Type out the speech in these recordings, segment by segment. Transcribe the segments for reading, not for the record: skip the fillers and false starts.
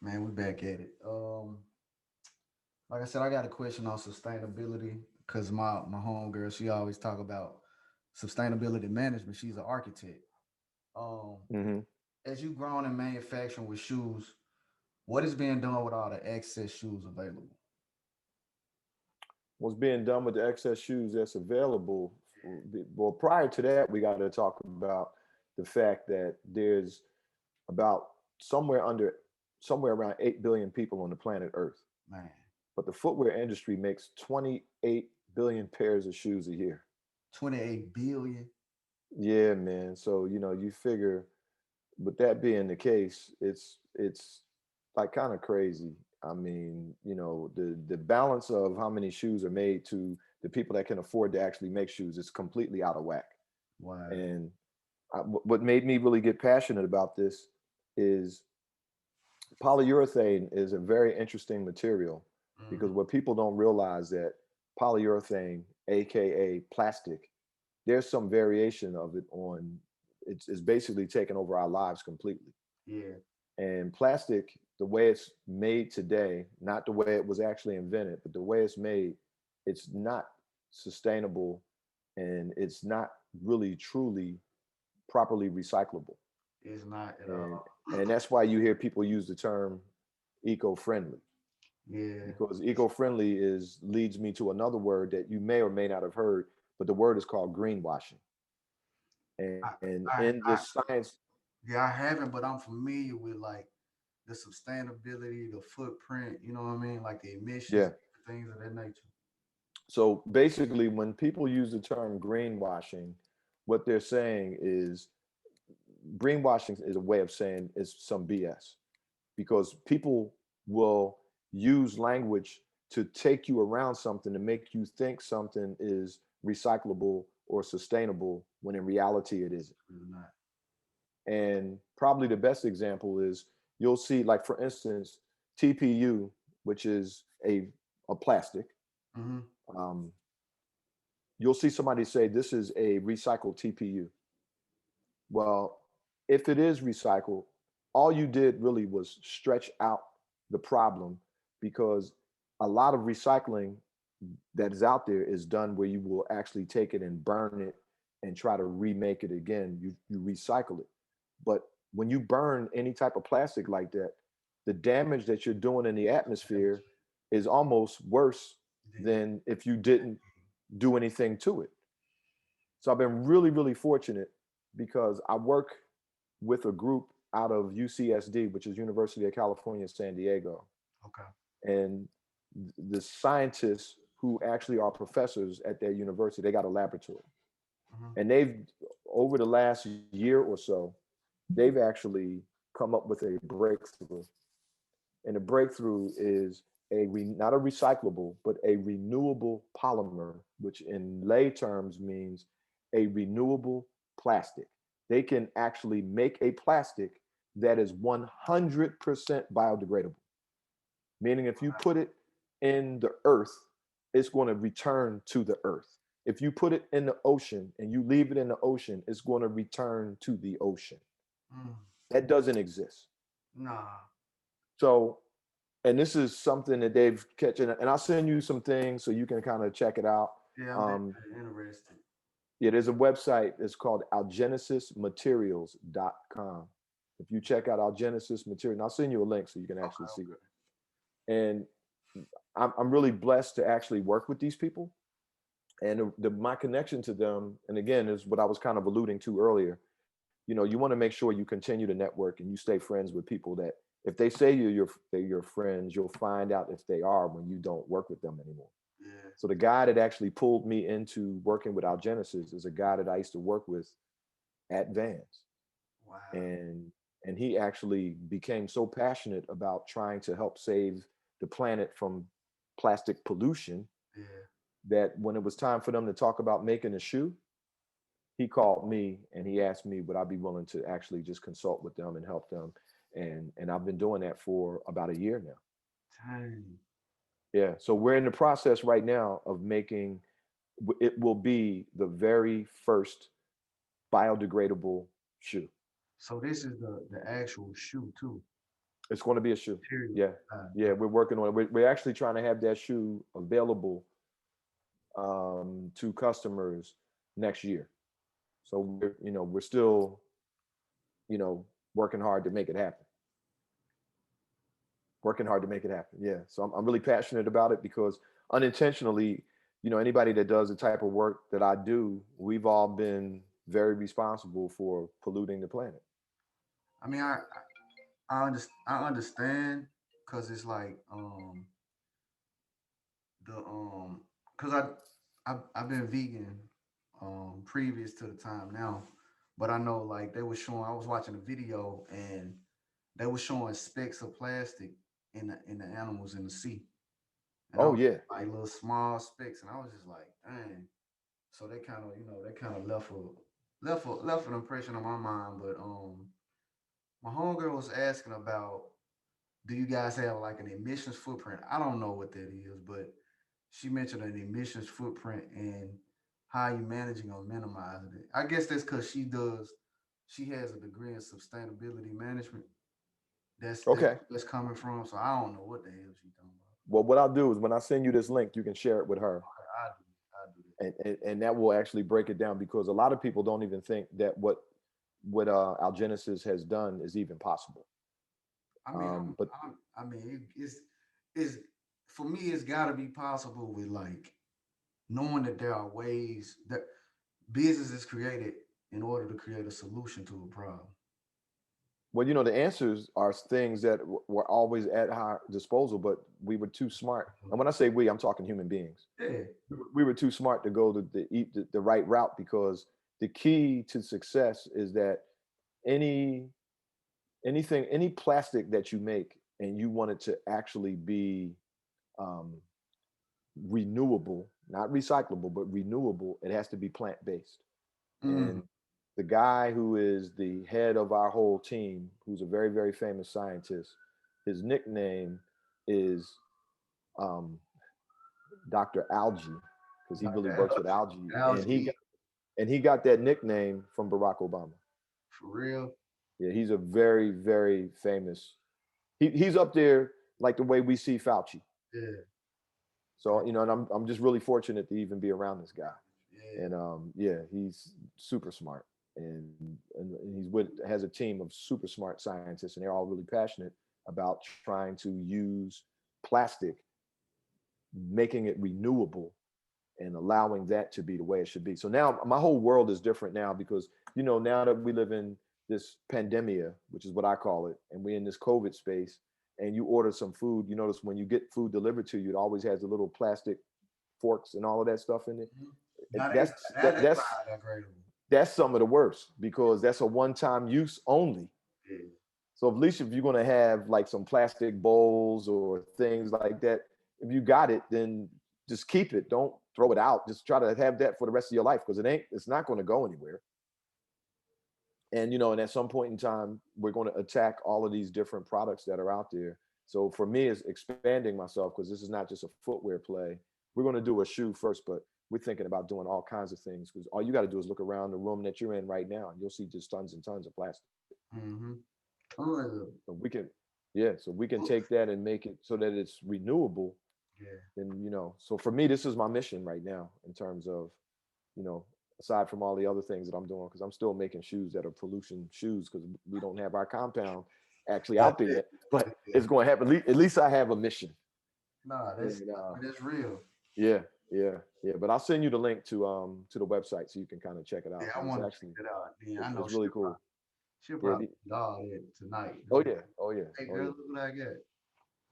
Man, we back at it. Like I said, I got a question on sustainability because my homegirl, she always talk about sustainability management. She's an architect. Um, Hmm. as you grown in manufacturing with shoes, what is being done with all the excess shoes available? What's being done with the excess shoes that's available? Well, prior to that, we got to talk about the fact that there's about somewhere under, somewhere around 8 billion people on the planet Earth. Man, But the footwear industry makes 28 billion pairs of shoes a year. 28 billion. Yeah, man. So, you figure with that being the case, it's like kind of crazy. I mean, the balance of how many shoes are made to the people that can afford to actually make shoes is completely out of whack. Wow. And what made me really get passionate about this is polyurethane is a very interesting material because Hmm. what people don't realize that polyurethane, aka plastic, there's some variation of it on it's basically taken over our lives completely. Yeah. And plastic, the way it's made today, not the way it was actually invented, but the way it's made, it's not sustainable and it's not really truly properly recyclable. It's not at And all. and that's why you hear people use the term eco-friendly, Yeah. because eco-friendly is leads me to another word that you may or may not have heard, but the word is called greenwashing. I, And in I, the I, science, yeah, I haven't, but I'm familiar with like the sustainability, the footprint, you know what I mean? Like the emissions, yeah. things of that nature. So basically, when people use the term greenwashing, what they're saying is greenwashing is a way of saying it's some BS, because people will use language to take you around something to make you think something is recyclable or sustainable when in reality it isn't. It's really not. And probably the best example is you'll see, like for instance, TPU, which is a plastic. Mm-hmm. Um, you'll see somebody say this is a recycled TPU. Well, if it is recycled, all you did really was stretch out the problem, because a lot of recycling that is out there is done where you will actually take it and burn it and try to remake it again. You recycle it. But when you burn any type of plastic like that, the damage that you're doing in the atmosphere is almost worse than if you didn't do anything to it. So I've been really, really fortunate because I work with a group out of UCSD, which is University of California, San Diego. Okay. And the scientists who actually are professors at their university, they got a laboratory. Mm-hmm. And over the last year or so, they've actually come up with a breakthrough. And the breakthrough is not a recyclable, but a renewable polymer, which in lay terms means a renewable plastic. They can actually make a plastic that is 100% biodegradable, meaning if you put it in the earth, it's going to return to the earth. If you put it in the ocean and you leave it in the ocean, it's going to return to the ocean. Mm. That doesn't exist. Nah. So, and this is something that they've catching, and I'll send you some things so you can kind of check it out. Yeah, I'm Um, definitely interested. yeah, there's a website. It's called algenesismaterials.com. If you check out Algenesis Material, and I'll send you a link so you can actually Okay, see it. okay. And I'm really blessed to actually work with these people. And my connection to them, and again, is what I was kind of alluding to earlier. You want to make sure you continue to network and you stay friends with people that, if they say they're your friends, you'll find out if they are when you don't work with them anymore. Yeah. So the guy that actually pulled me into working with Algenesis is a guy that I used to work with at Vans, Wow. and he actually became so passionate about trying to help save the planet from plastic pollution Yeah. that when it was time for them to talk about making a shoe, he called me and he asked me would I be willing to actually just consult with them and help them, and I've been doing that for about a year now. Dang. Yeah, so we're in the process right now of making, it will be the very first biodegradable shoe. So this is the actual shoe too. It's going to be a shoe. Period. Yeah, yeah, we're working on it. We're actually trying to have that shoe available to customers next year. So we're still you know working hard to make it happen. Working hard to make it happen. Yeah. So I'm really passionate about it because unintentionally, anybody that does the type of work that I do, we've all been very responsible for polluting the planet. I mean, I understand because it's like the because I've been vegan previous to the time now, but I know like they were showing I was watching a video and they were showing specks of plastic in the animals in the sea, and I Oh was yeah. like little small specks, and I was just like, dang. So they kind of left an impression on my mind. But my homegirl was asking about, do you guys have like an emissions footprint? I don't know what that is, but she mentioned an emissions footprint and how you managing or minimizing it. I guess that's because she has a degree in sustainability management. Okay. That's coming from. So I don't know what the hell she's talking about. Well, what I'll do is when I send you this link, you can share it with her, Okay, I do that. and that will actually break it down because a lot of people don't even think that what Algenesis has done is even possible. I mean, But I mean, it's for me. It's got to be possible with like knowing that there are ways that business is created in order to create a solution to a problem. well, the answers are things that were always at our disposal, but we were too smart. And when I say we, I'm talking human beings. Yeah. We were too smart to go the right route because the key to success is that any any plastic that you make and you want it to actually be um, renewable, not recyclable, but renewable, it has to be plant based. Mm. And the guy who is the head of our whole team, who's a very, very famous scientist, his nickname is um, Dr. Algae because he really works with algae, and Algae he got that nickname from Barack Obama. for real. Yeah, he's a very, very famous. He's up there like the way we see Fauci. Yeah. So and I'm just really fortunate to even be around this guy. Yeah. And yeah, he's super smart, and he's with has a team of super smart scientists, and they're all really passionate about trying to use plastic, making it renewable, and allowing that to be the way it should be. So now my whole world is different now because now that we live in this pandemia, which is what I call it, and we're in this COVID space, and you order some food, you notice when you get food delivered to you, it always has a little plastic forks and all of that stuff in it. Mhm. And Now that's that's that's biodegradable. that's some of the worst because that's a one-time use only. Yeah. So at least if you're going to have like some plastic bowls or things like that, if you got it, then just keep it. Don't throw it out. Just try to have that for the rest of your life because it's not going to go anywhere. And and at some point in time, we're going to attack all of these different products that are out there. So for me, it's expanding myself because this is not just a footwear play. We're going to do a shoe first, but we're thinking about doing all kinds of things because all you got to do is look around the room that you're in right now, and you'll see just tons and tons of plastic. Mm-hmm. Oh, So we can, yeah, so we can take that and make it so that it's renewable. yeah. And so for me, this is my mission right now in terms of, you know, aside from all the other things that I'm doing, because I'm still making shoes that are pollution shoes because we don't have our compound actually Yeah. out there yet. But Yeah. it's going to happen. At least I have a mission. Nah, And that's real. yeah, yeah, yeah. But I'll send you the link to the website so you can kind of check it Yeah, out I because it's want to check actually it out. Then I know it's really cool. she'll Yeah. probably eat all that tonight. Oh yeah. Oh yeah. Hey Oh girl, yeah. look what I got.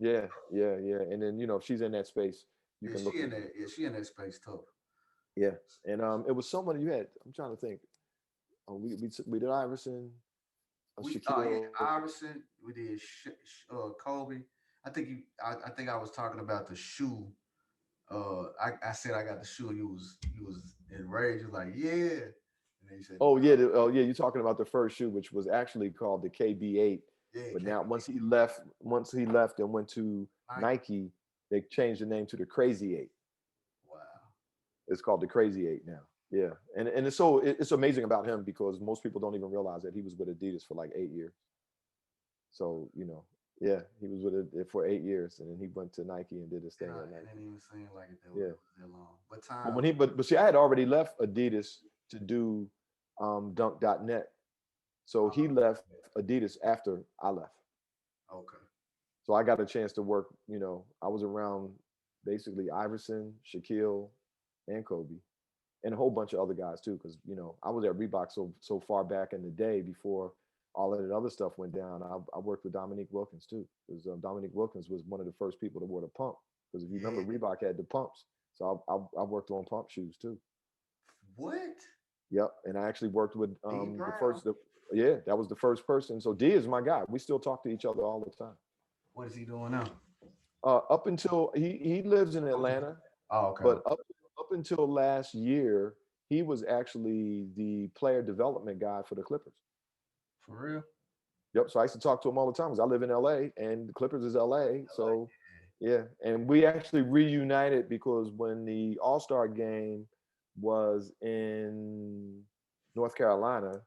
Yeah. Yeah. Yeah. And then if she's in that space, you Yeah, can look. she in that space tough. Yeah. And it was someone you had. I'm trying to think. Oh, we did Iverson, Yeah, Shaquille. Iverson, we did Kobe. I think I was talking about the shoe. I said I got the shoe. You was enraged. You was like, yeah. And then you said, Oh yeah, oh yeah. You're talking about the first shoe, which was actually called the KB8. yeah, But K. now once he left and went to Nike. Nike, they changed the name to the Crazy Eight. Wow. It's called the Crazy Eight now. Yeah, and it's amazing about him because most people don't even realize that he was with Adidas for like 8 years. So Yeah, he was with it for 8 years, and then he went to Nike and did his thing at It Nike. didn't even seem like Yeah, it was that long. But but time. when he but see, I had already left Adidas to do Dunk.net, so he left Adidas after I left. Okay. So I got a chance to work. I was around basically Iverson, Shaquille, and Kobe, and a whole bunch of other guys too. Because I was at Reebok so far back in the day before all of that other stuff went down. I worked with Dominique Wilkins too, because Dominique Wilkins was one of the first people to wear the pump. Because if you remember, Yeah. Reebok had the pumps, so I worked on pump shoes too. What? Yep, and I actually worked with D the Brown. first. Yeah, that was the first person. So D is my guy. We still talk to each other all the time. What is he doing now? Up until he lives in Atlanta, Oh, okay. but up until last year, he was actually the player development guy for the Clippers. For real? Yep. So I used to talk to him all the time because I live in LA and the Clippers is LA. Like, So yeah, and we actually reunited because when the All Star game was in North Carolina,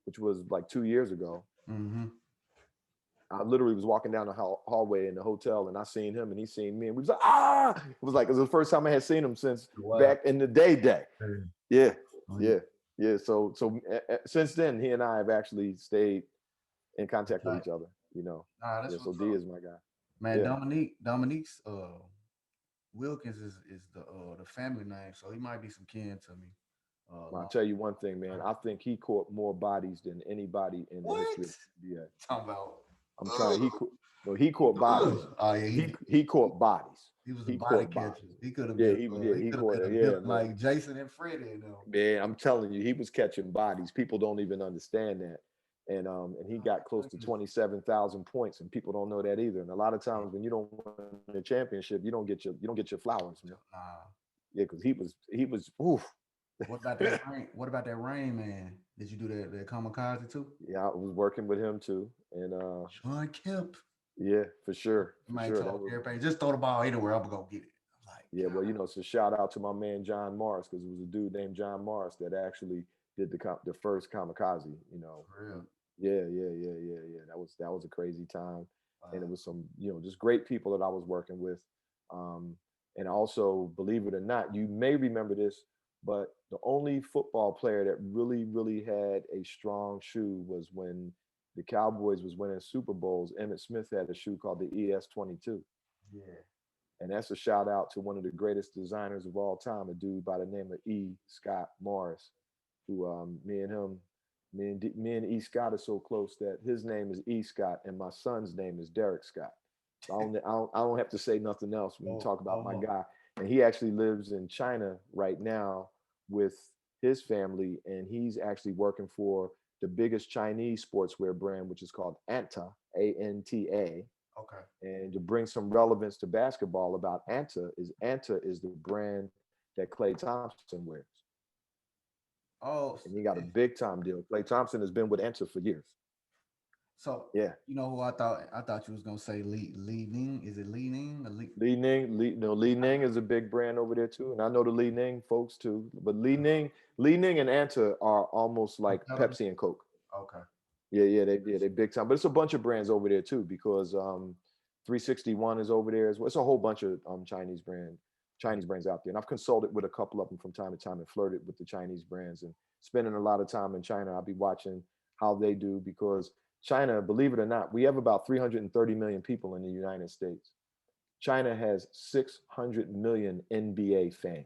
which was like 2 years ago, mm-hmm. I literally was walking down the hallway in the hotel and I seen him and he seen me and we was like, ah, it was the first time I had seen him since Wow. back in the day. Yeah, Oh, yeah, yeah. So since then, he and I have actually stayed in contact with tight. each other. Nah, Yeah. that's So what's D up. is my guy. Man, Yeah. Dominique's Wilkins is the family name, so he might be some kin to me. Well, I'll Long tell you one thing, man. I think he caught more bodies than anybody in the what? history of the NBA. Talking about I'm trying. ugh, He caught bodies. Oh yeah, He caught bodies. he was a He body caught catcher. bodies. He could have Yeah, been he he could have caught been it. a Yeah, villain man. like Jason and Freddie, you know. Man, I'm telling you, he was catching bodies. People don't even understand that. And he Oh got close my to goodness. 27,000 points, and people don't know that either. And a lot of times when you don't win a championship, you don't get your flowers, man. Nah. Yeah, because he was oof. What about that rain? What about that rain man? Did you do that kamikaze too? Yeah, I was working with him too. And Sean Kemp. yeah, for sure. For Somebody sure. That told was everybody just throw the ball anywhere. I'm gonna go get it. I'm like, yeah, well, it's a shout out to my man John Morris because it was a dude named John Morris that actually did the first kamikaze. for real. Yeah, yeah, yeah, yeah, yeah. That was a crazy time, and it Wow. was some just great people that I was working with, um, and also believe it or not, you may remember this, but the only football player that really really had a strong shoe was when the Cowboys was winning Super Bowls. Emmett Smith had a shoe called the ES-22. Yeah. And that's a shout out to one of the greatest designers of all time, a dude by the name of E. Scott Morris, who me and E. Scott are so close that his name is E. Scott and my son's name is Derek Scott. So I don't have to say nothing else when you Oh, talk about my oh, guy. And he actually lives in China right now with his family, and he's actually working for the biggest Chinese sportswear brand, which is called Anta, Anta. okay. And to bring some relevance to basketball about Anta is the brand that Klay Thompson wears. Oh, And he got a big time deal. Klay Thompson has been with Anta for years. so Yeah. you know who I thought? I thought you was gonna say Lee Ning. Is it Lee Ning? Or Lee? Li Ning is a big brand over there too. And I know the Li Ning folks too. But Li Ning and Anta are almost like Pepsi and Coke. Okay. Yeah, they big time. But it's a bunch of brands over there too, because 361 is over there as well. It's a whole bunch of Chinese brands out there. And I've consulted with a couple of them from time to time and flirted with the Chinese brands and spending a lot of time in China. I'll be watching how they do because China, believe it or not, we have about 330 million people in the United States. China has 600 million NBA fans.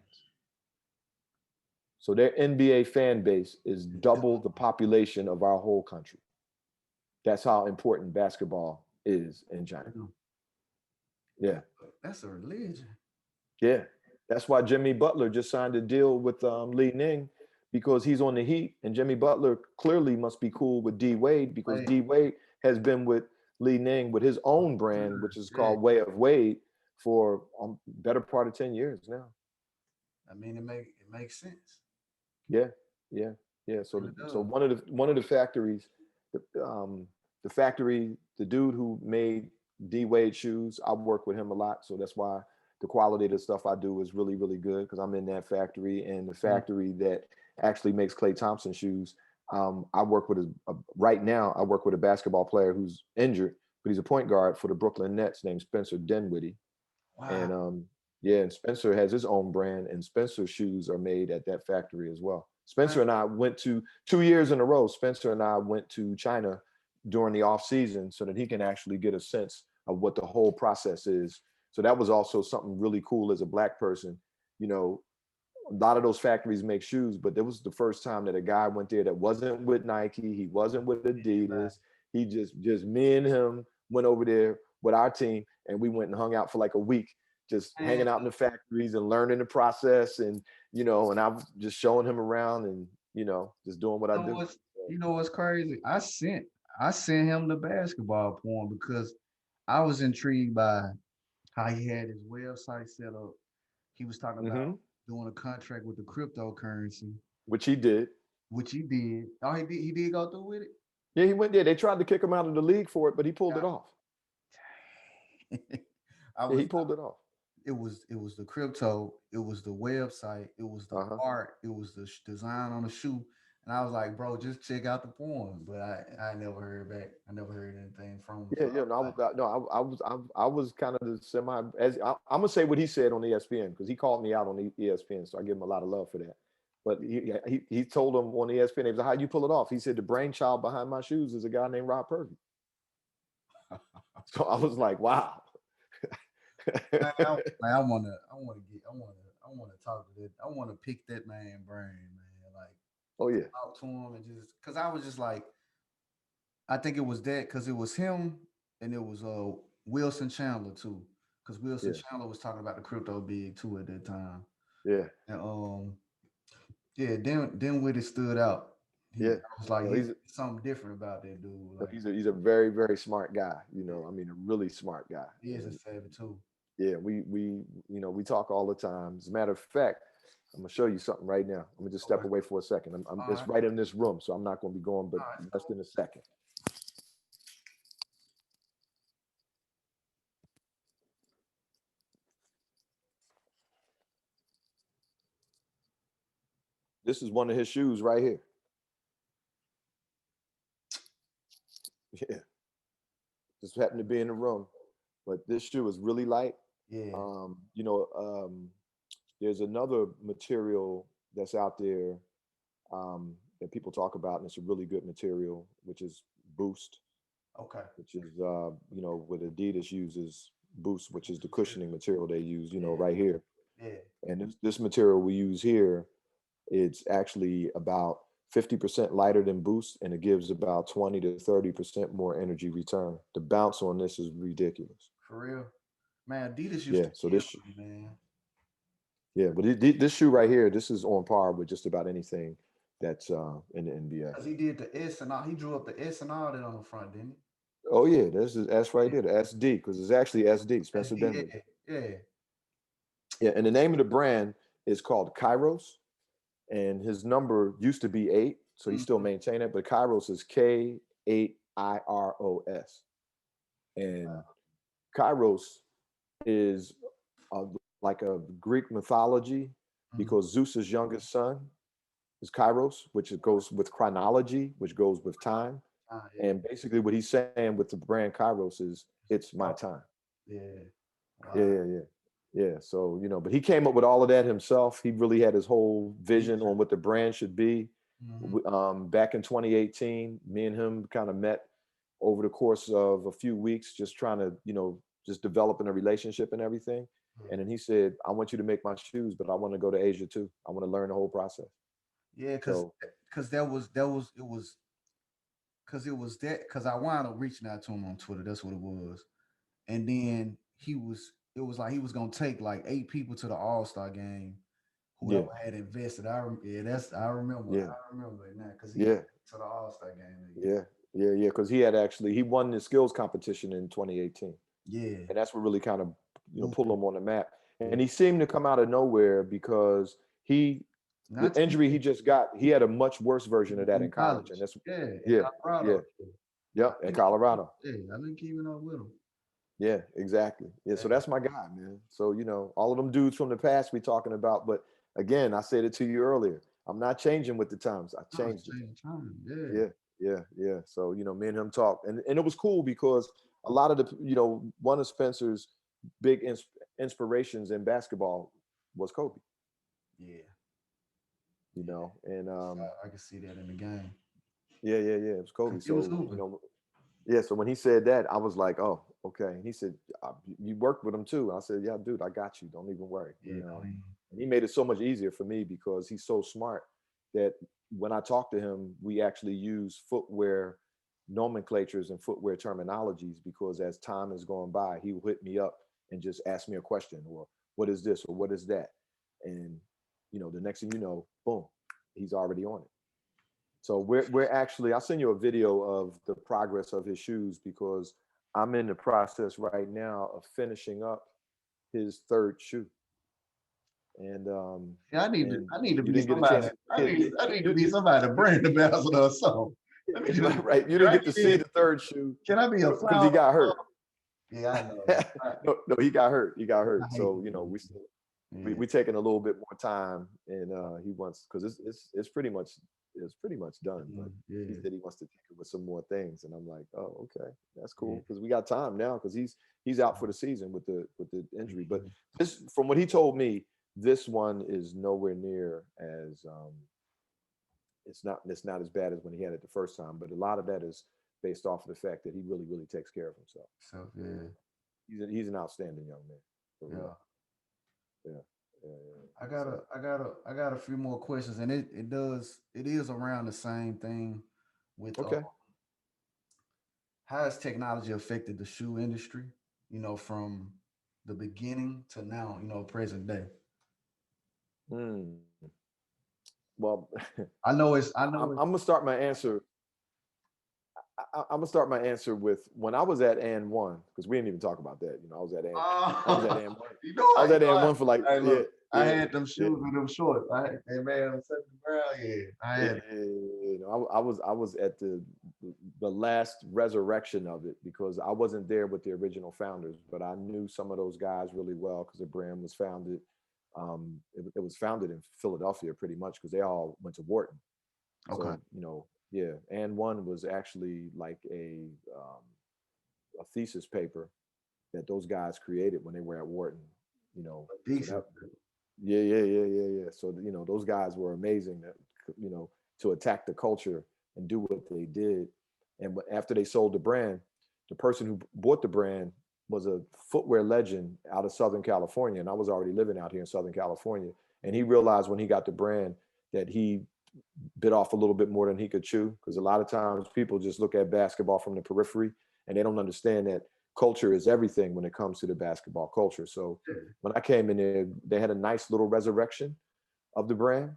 So their NBA fan base is double the population of our whole country. That's how important basketball is in China. Damn. Yeah. That's a religion. Yeah. That's why Jimmy Butler just signed a deal with Li Ning because he's on the Heat. And Jimmy Butler clearly must be cool with D Wade because Wait, D Wade has been with Li Ning with his own brand, which is yeah. called Way of Wade, for better part of 10 years now. I mean, it makes sense. Yeah. Yeah. Yeah. So, Really so does. one of the factories, the factory, the dude who made D Wade shoes, I work with him a lot. So that's why the quality of the stuff I do is really, really good because I'm in that factory. And the Mm. factory that actually makes Klay Thompson shoes, I work with right now, I work with a basketball player who's injured, but he's a point guard for the Brooklyn Nets named Spencer Dinwiddie. Wow. And yeah, and Spencer has his own brand, and Spencer shoes are made at that factory as well. Man, Spencer and I went to 2 years in a row. Spencer and I went to China during the off season so that he can actually get a sense of what the whole process is. So that was also something really cool as a black person. You know, a lot of those factories make shoes, but that was the first time that a guy went there that wasn't with Nike, he wasn't with Adidas. He just me and him went over there with our team, and we went and hung out for like a week, just man, hanging out in the factories and learning the process, and and I was just showing him around, and just doing what I know do. what's you know what's crazy? I sent him the basketball porn because I was intrigued by how he had his website set up. He was talking about Hmm. doing a contract with the cryptocurrency, Which he did. which he did. Oh, he did go through with Yeah, he went there. They tried to kick him out of the league for it, but he pulled it off. it. I Yeah, he was pulled it off. it was the crypto, it was the website, it was the Uh huh. art, it was the design on the shoe. And I was like, bro, just check out the porn. But I never heard back. I never heard anything from him. Yeah, So I yeah. was No, like, I was kind of the semi. I'm gonna say what he said on ESPN because he called me out on ESPN, so I give him a lot of love for that. But he told him on ESPN, he was like, "How you pull it off?" He said, "The brainchild behind my shoes is a guy named Rob Purvy." So I was like, "Wow." I wanna talk to that. I wanna pick that man brain, man. Like Oh yeah, talk to him and just because I was just like, I think it was that because it was him and it was Wilson Chandler too. Because Wilson yeah, Chandler was talking about the crypto big too at that time. yeah, And yeah, then Whitty stood out. yeah. I was like, No, he's something different about that dude. Like he's a very very smart guy. I mean, a really smart guy. he is a And savage too. yeah, we talk all the time. As a matter of fact, I'm gonna show you something right now. I'm gonna just step Okay. away for a second. All It's right. right in this room, so I'm not gonna be going, but All right. less than a second. This is one of his shoes right here. Yeah, just happened to be in the room, but this shoe is really light. Yeah. Um, you know, um, there's another material that's out there that people talk about, and it's a really good material, which is Boost, Okay. which is what Adidas uses Boost, which is the Material. cushioning material they use, Yeah. right here. Yeah. And this material we use here, it's actually about 50% lighter than Boost, and it gives about 20 to 30% more energy return. The bounce on this is ridiculous. For real. Man, Adidas used Yeah. to So kill this, me, man. yeah, but this shoe right here, this is on par with just about anything that's in the NBA. Cause he did the S and all. He drew up the S and all that on the front, didn't Oh yeah, this is S right there, the SD, because it's actually SD, he? Spencer SD, Dinwiddie. yeah, yeah. Yeah, and the name of the brand is called Kairos, and his number used to be 8, so he still Mhm. maintained it, but Kairos is K8IROS. And Wow. Kairos is like a Greek mythology Mhm. because Zeus's youngest son is Kairos, which it goes with chronology, which goes with time. Ah, yeah. And basically, what he's saying with the brand Kairos is, it's my Oh, time. yeah. Yeah, Wow. yeah, yeah. Yeah. So, but he came up with all of that himself. He really had his whole vision Vision. on what the brand should be. Mhm. Back in 2018, me and him kind of met over the course of a few weeks, just trying to, just developing a relationship and everything. And then he said, I want you to make my shoes, but I want to go to Asia too. I want to learn the whole process. Yeah, So, cause that was I wound up reaching out to him on Twitter. That's what it was. And then it was like he was gonna take like 8 people to the All-Star game. Whoever yeah, had invested. Yeah, yeah, I remember it now because he yeah, to the All-Star game that year. yeah, yeah, yeah. Because he won the skills competition in 2018. Yeah. And that's what really kind of Moved pull him. him on the map. And Yeah. he seemed to come out of nowhere because the Not too injury he just got, he had a much worse version of that in in college, and college. that's Yeah, in yeah, yeah, Colorado. yep, in Colorado. I've been keeping up with him. Yeah, exactly. Yeah, so Yeah. that's my guy, man. So all of them dudes from the past we talking about, but again, I said it to you earlier. I'm not changing with the times. I No, it's changed it. changing time. Yeah. Yeah, yeah, yeah. So me and him talk, and it was cool because a lot of the, one of Spencer's big inspirations in basketball was Kobe. Yeah, You yeah. know, and I can see that in the game. it was Kobe. Cause he was So hooping. yeah. So when he said that, I was like, oh, okay. And he said, you worked with him too. I said, yeah, dude, I got you. Don't even worry. Yeah, I mean, And he made it so much easier for me because he's so smart that when I talk to him, we actually use footwear nomenclatures and footwear terminologies because as time has gone by, he will hit me up and just ask me a question or what is this or what is that? And the next thing you know, boom, he's already on it. So we're actually, I'll send you a video of the progress of his shoes because I'm in the process right now of finishing up his third shoe. And yeah, and I need to you be didn't get a chance somebody. to see it. I need to You, be somebody, a brand ambassador or something. Let me just, right, you can didn't I get to get see in? the third shoe Can I be a because he flower? got hurt. Yeah, I know. No, he got hurt. He got I hurt. hate So it. we still Yeah, we taking a little bit more time, and he wants because it's pretty much done. But he yeah, said he wants to take it with some more things, and I'm like, oh, okay, that's yeah. cool because we got time now because he's out for the season with the injury. But Mhm. this, from what he told me, this one is nowhere near as it's not as bad as when he had it the first time. But a lot of that is based off of the fact that he really takes care of himself. So yeah, He's an outstanding young man for real. yeah. Yeah, yeah, yeah. So I got a few more questions, and it is around the same thing with okay. how has technology affected the shoe industry? From the beginning to now, present day. Hmm. Well, I I'm, know I'm it's gonna start my answer. I'm gonna start my answer with when I was at and one because we didn't even talk about that. I was at Oh, and one. I was you at know, and one for like hey, yeah, look, I yeah, had them yeah. shoes with them shorts. Hey man, I'm setting the ground. Yeah, I Yeah, had it. I was at the last resurrection of it because I wasn't there with the original founders, but I knew some of those guys really well because the brand was founded. It was founded in Philadelphia pretty much because they all went to Wharton. Okay. So yeah, and one was actually like a thesis paper that those guys created when they were at Wharton. So Decent. that yeah. So those guys were amazing. That you know to attack the culture and do what they did. And after they sold the brand, the person who bought the brand was a footwear legend out of Southern California, and I was already living out here in Southern California. And he realized when he got the brand that he bit off a little bit more than he could chew because a lot of times people just look at basketball from the periphery and they don't understand that culture is everything when it comes to the basketball culture. So when I came in there, they had a nice little resurrection of the brand.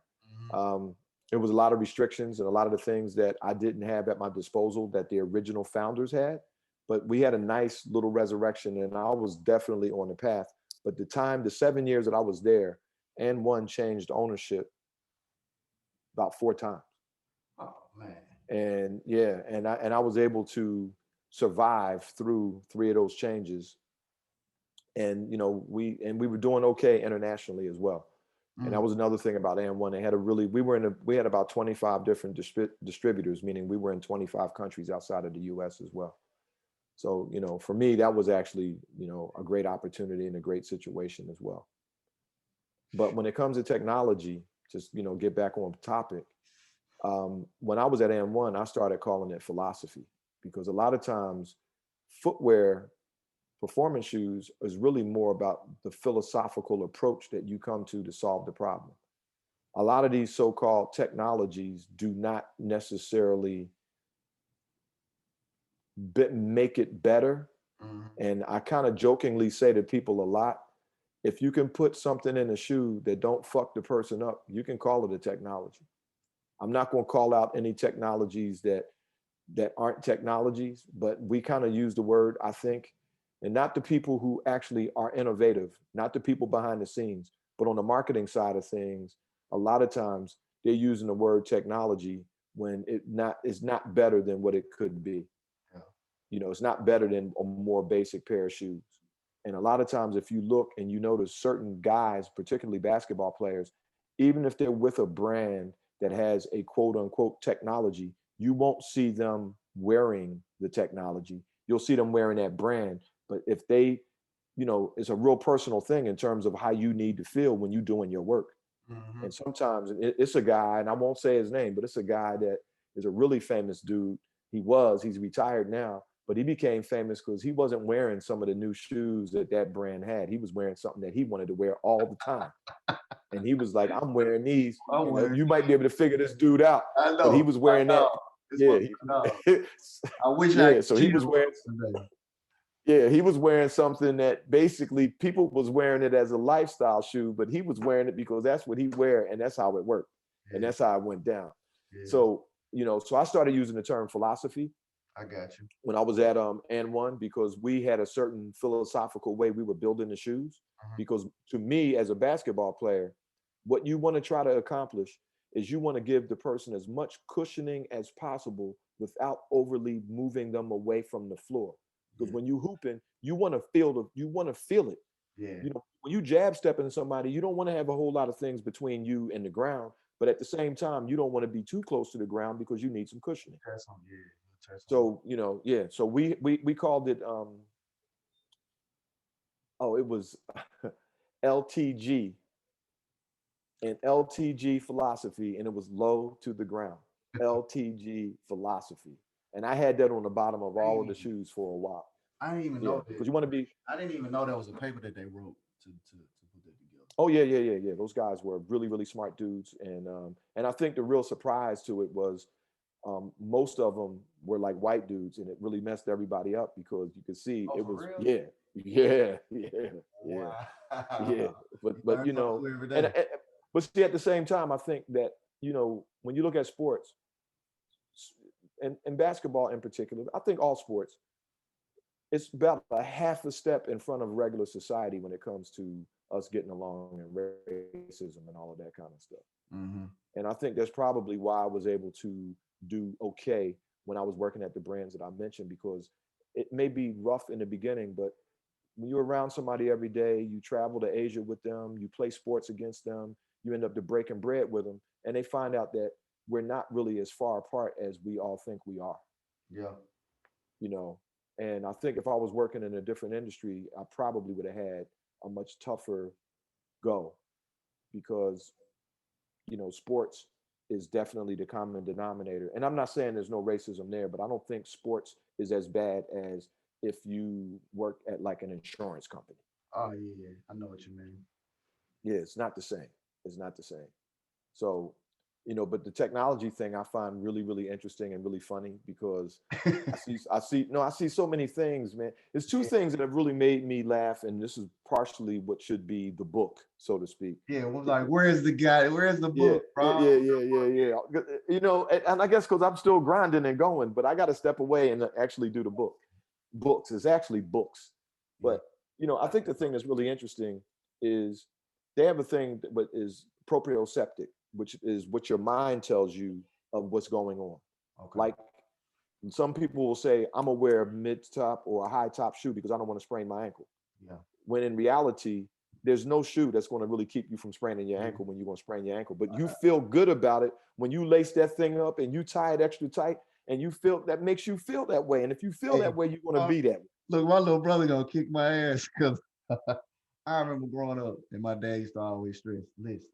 Mhm. Um, it was a lot of restrictions and a lot of the things that I didn't have at my disposal that the original founders had. But we had a nice little resurrection, and I was definitely on the path. But the 7 years that I was there, and one changed ownership about 4 times. Oh man. And yeah, and I was able to survive through 3 of those changes. And we were doing okay internationally as well. And that Mm. was another thing about AM1. They had a really we had about 25 different distributors, meaning we were in 25 countries outside of the US as well. So for me that was actually a great opportunity and a great situation as well. But when it comes to technology, just get back on topic. When I was at AM1, I started calling it philosophy because a lot of times footwear performance shoes is really more about the philosophical approach that you come to solve the problem. A lot of these so-called technologies do not necessarily make it better. Mhm. And I kind of jokingly say to people a lot, if you can put something in a shoe that don't fuck the person up, you can call it a technology. I'm not going to call out any technologies that aren't technologies, but we kind of use the word, I think, and not the people who actually are innovative, not the people behind the scenes, but on the marketing side of things, a lot of times they're using the word technology when it's not better than what it could be. Yeah. It's not better than a more basic pair of shoes. And a lot of times, if you look and you notice certain guys, particularly basketball players, even if they're with a brand that has a quote unquote technology, you won't see them wearing the technology. you'll see them wearing that brand. But if they, it's a real personal thing in terms of how you need to feel when you're doing your work. Mm-hmm. And sometimes it's a guy, and I won't say his name, but it's a guy that is a really famous dude. He's retired now, but he became famous because he wasn't wearing some of the new shoes that that brand had. He was wearing something that he wanted to wear all the time. And he was like, I'm wearing these. I'm wearing. You might be able to figure this dude out, I but he know. was I wearing that. know. It's Yeah. what I know. I wish I Yeah. could So he cheat was wearing, today. yeah, he was wearing something that basically people was wearing it as a lifestyle shoe, but he was wearing it because that's what he wear and that's how it worked. And Yeah, that's how it went down. yeah. So, so I started using the term philosophy I got you. when I was at and one because we had a certain philosophical way we were building the shoes. Uh-huh. Because to me, as a basketball player, what you want to try to accomplish is you want to give the person as much cushioning as possible without overly moving them away from the floor. Because Yeah, when you hooping, you want to feel it. yeah. When you jab stepping somebody, you don't want to have a whole lot of things between you and the ground. But at the same time, you don't want to be too close to the ground because you need some cushioning. Try some. Yeah, try some. So, yeah. So we called it it was LTG and LTG philosophy, and it was low to the ground. LTG philosophy. And I had that on the bottom of all of the Dang, shoes for a while. I didn't even Yeah, know because that. you want to be. I didn't even know that was a paper that they wrote to put that together. Oh yeah, yeah, yeah, yeah. Those guys were really, really smart dudes, and I think the real surprise to it was most of them were like white dudes, and it really messed everybody up because you could see Oh, it for was real? yeah, yeah, yeah, yeah, Wow. yeah. You But learn something new every and day. but see, at the same time, I think that when you look at sports and basketball in particular, I think all sports, it's about a half a step in front of regular society when it comes to us getting along and racism and all of that kind of stuff. Mm-hmm. And I think that's probably why I was able to do okay when I was working at the brands that I mentioned, because it may be rough in the beginning, but when you're around somebody every day, you travel to Asia with them, you play sports against them, you end up to breaking bread with them, and they find out that we're not really as far apart as we all think we are, Yeah. you know. And I think if I was working in a different industry, I probably would have had a much tougher go because sports is definitely the common denominator. And I'm not saying there's no racism there, but I don't think sports is as bad as if you work at like an insurance company. Oh yeah, yeah. I know what you mean. Yeah, it's not the same. It's not the same. So, but the technology thing I find really, really interesting and really funny because I see so many things, man. There's two things that have really made me laugh, and this is partially what should be the book, so to speak. Yeah, it was like, where's the guy? Where's the Yeah, book, yeah, bro? yeah, yeah, yeah, yeah. And I guess because I'm still grinding and going, but I got to step away and actually do the book. Books is actually books, Yeah. but I think the thing that's really interesting is they have a thing that is proprioceptic, which is what your mind tells you of what's going on. Okay. Like some people will say, I'm gonna wear a mid top or a high top shoe because I don't want to sprain my ankle, Yeah. when in reality, there's no shoe that's going to really keep you from spraining your Yeah. ankle when you're going to sprain your ankle. But you feel good about it when you lace that thing up and you tie it extra tight, and you feel that makes you feel that way. And if you feel Hey, that way, you're going to be that way. look, my little brother gonna kick my ass because I remember growing up and my dad used to always stress, listen,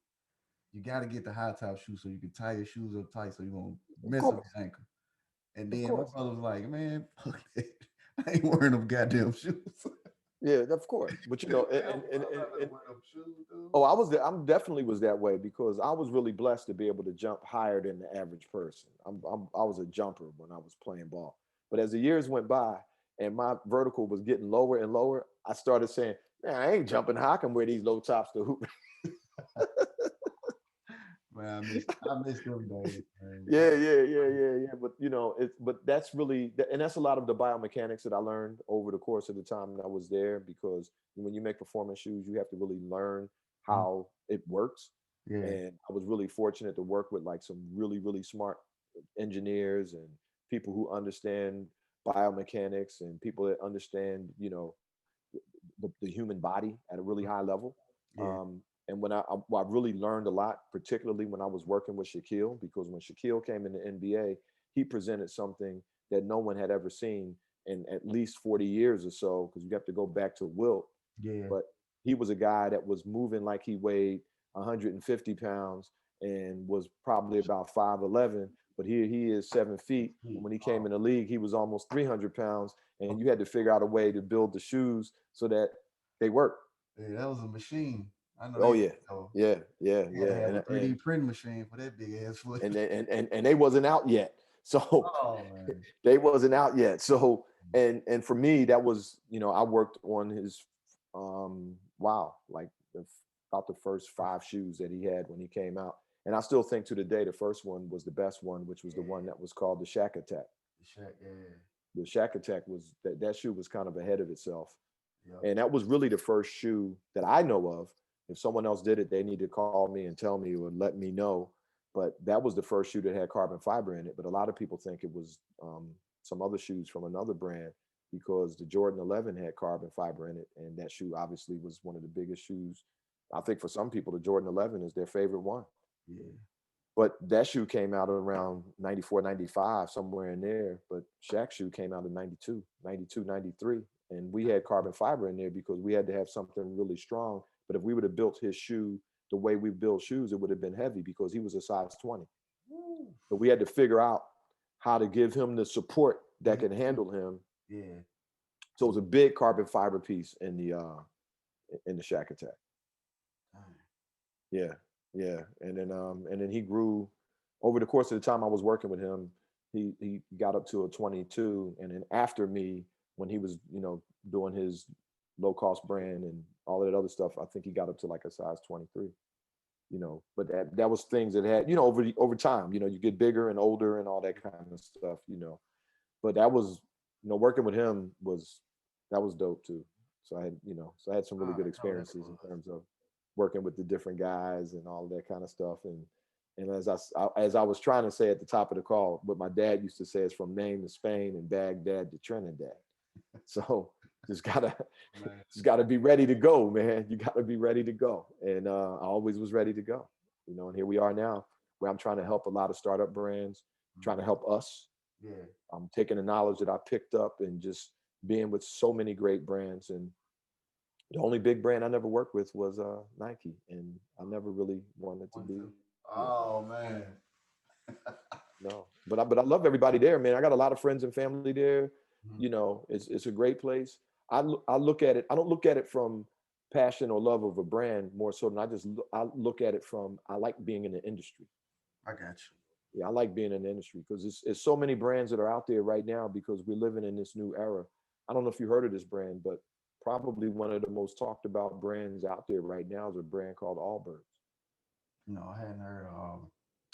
you got to get the high top shoe so you can tie your shoes up tight so you won't Of mess up course, his ankle. And of then my course. brother was like, man, fuck that. I ain't wearing them goddamn shoes. Yeah, of course. But I'm not gonna wear them shoes, dude. oh, I'm definitely was that way because I was really blessed to be able to jump higher than the average person. I was a jumper when I was playing ball. But as the years went by and my vertical was getting lower and lower, I started saying, man, I ain't jumping high. I can wear these low tops to hoop. Man, I miss them days, man. Yeah, yeah, yeah, yeah, yeah. But but that's really, and that's a lot of the biomechanics that I learned over the course of the time that I was there. Because when you make performance shoes, you have to really learn Mhm. how it works. Yeah, And I was really fortunate to work with like some really, really smart engineers and people who understand biomechanics and people that understand, the human body at a really high level. yeah, And I really learned a lot, particularly when I was working with Shaquille, because when Shaquille came in the NBA, he presented something that no one had ever seen. in at least 40 years or so, because you have to go back to Wilt. Yeah. But he was a guy that was moving like he weighed 150 pounds and was probably about 5'11. But here he is 7 feet. And when he came in the league, he was almost 300 pounds. And you had to figure out a way to build the shoes so that they work. Yeah, that was a machine. I know Oh they. yeah, So yeah, yeah, had to yeah, have a 3D print machine for that big ass foot. and they wasn't out yet. So Oh man. they wasn't out yet. So and for me, that was, I worked on his wow, like about the first 5 shoes that he had when he came out. And I still think to the day the first one was the best one, which was the one Yeah. that was called the Shack Attack. The Shaq, yeah. The Shack Attack was that shoe was kind of ahead of itself. Yep. And that was really the first shoe that I know of. If someone else did it, they need to call me and tell me or let me know. But that was the first shoe that had carbon fiber in it. But a lot of people think it was some other shoes from another brand, because the Jordan 11 had carbon fiber in it. And that shoe obviously was one of the biggest shoes. I think for some people, the Jordan 11 is their favorite one. Yeah. But that shoe came out around 94, 95, somewhere in there. But Shaq's shoe came out in 92, 92, 93. And we had carbon fiber in there because we had to have something really strong. But if we would have built his shoe the way we build shoes, it would have been heavy because he was a size 20. Woo. So we had to figure out how to give him the support that Mhm. can handle him. Yeah. So it was a big carbon fiber piece in the Shack Attack. Dang. Yeah, yeah, and then he grew over the course of the time I was working with him. He got up to a 22, and then after me, when he was doing his low cost brand and all of that other stuff, I think he got up to like a size 23. But that was things that had over time. You get bigger and older and all that kind of stuff. But that was working with him was dope too. So I had some really Ah, good I know that experiences in was. terms of working with the different guys and all that kind of stuff. And as I was trying to say at the top of the call, what my dad used to say is from Maine to Spain and Baghdad to Trinidad. So just gotta Man. just gotta be ready to go, man. You gotta be ready to go. And I always was ready to go. And here we are now, where I'm trying to help a lot of startup brands, trying to Mhm. help us. Yeah. I'm taking the knowledge that I picked up and just being with so many great brands. And the only big brand I never worked with was Nike, and I never really wanted to One, be. two. Yeah, Oh man. no. But I love everybody there, man. I got a lot of friends and family there. Mhm. It's a great place. I look at it. I don't look at it from passion or love of a brand more so than I look at it from I like being in the industry. I got Yeah, I like being in the industry because it's so many brands that are out there right now because we're living in this new era. I don't know if you heard of this brand, but probably one of the most talked about brands out there right now is a brand called Allbirds. you. No, I hadn't heard of.